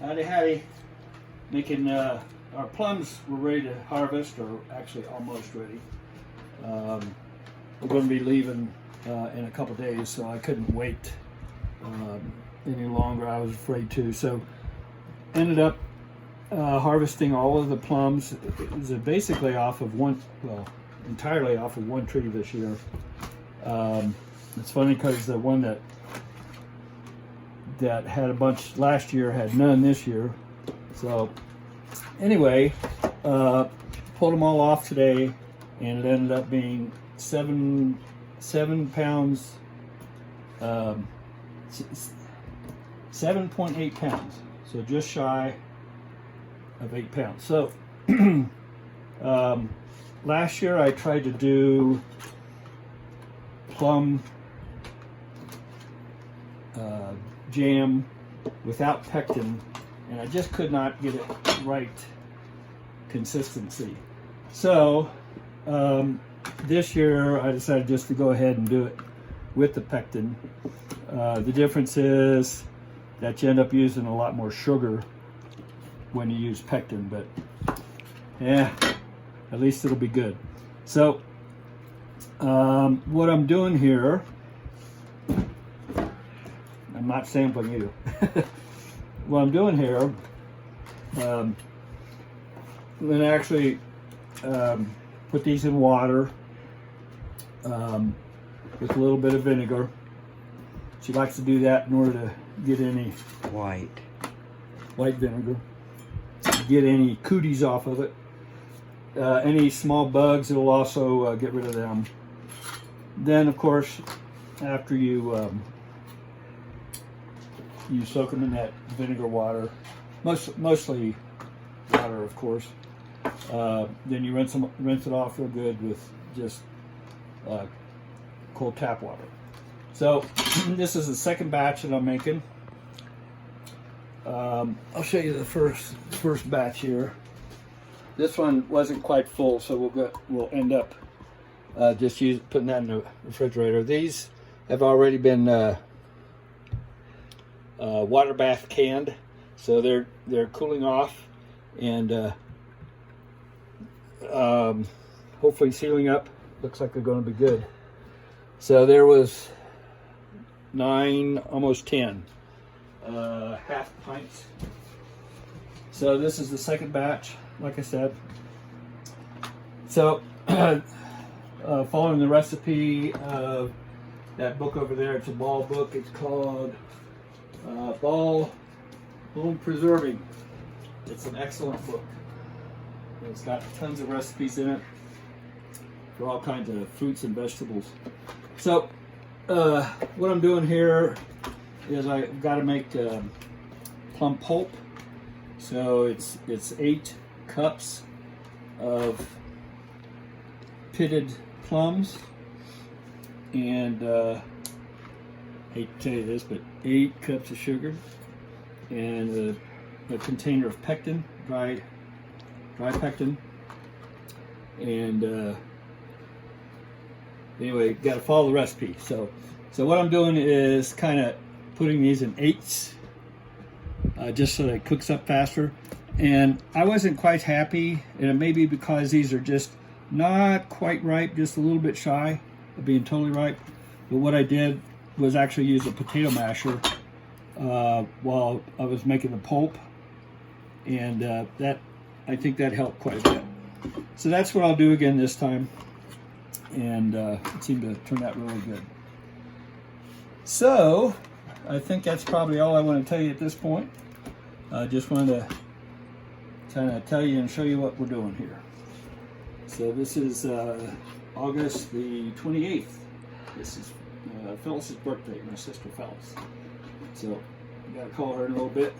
Howdy, howdy. Making our plums were ready to harvest, or actually almost ready. We're going to be leaving in a couple days, so I couldn't wait any longer. I was afraid to. So ended up harvesting all of the plums. It was basically off of one, well, entirely off of one tree this year. It's funny because the one that had a bunch last year had none this year. So anyway, pulled them all off today, and it ended up being 7 pounds, 7.8 pounds. So just shy of 8 pounds. So last year I tried to do plum jam without pectin, and I just could not get it right consistency. So this year I decided just to go ahead and do it with the pectin. The difference is that you end up using a lot more sugar when you use pectin, but yeah, at least it'll be good. So what I'm doing here, I'm not sampling you. What I'm doing here, I'm going to actually put these in water with a little bit of vinegar. She likes to do that in order to get any white vinegar, get any cooties off of it. Any small bugs, it'll also get rid of them. Then, of course, after you soak them in that vinegar water, mostly water, of course. Then you rinse it off real good with just cold tap water. So this is the second batch that I'm making. I'll show you the first batch here. This one wasn't quite full, so we'll end up just putting that in the refrigerator. These have already been water bath canned, so they're cooling off and hopefully sealing up. Looks like they're going to be good. So there was 9, almost 10 half pints. So this is the second batch, like I said. So following the recipe of that book over there, it's a ball book. It's called Plum Preserving. It's an excellent book. It's got tons of recipes in it for all kinds of fruits and vegetables. So what I'm doing here is I've got to make plum pulp. So it's 8 cups of pitted plums, and hate to tell you this, but 8 cups of sugar, and a container of pectin, dry pectin, and anyway, got to follow the recipe. So what I'm doing is kind of putting these in 8s, just so that it cooks up faster. And I wasn't quite happy, and it may be because these are just not quite ripe, just a little bit shy of being totally ripe. But what I did was actually use a potato masher while I was making the pulp, and I think that helped quite a bit. So that's what I'll do again this time, and it seemed to turn out really good. So I think that's probably all I want to tell you at this point. I just wanted to kind of tell you and show you what we're doing here. So this is August the 28th. This is Phyllis's birthday, my sister Phyllis. So I gotta call her in a little bit.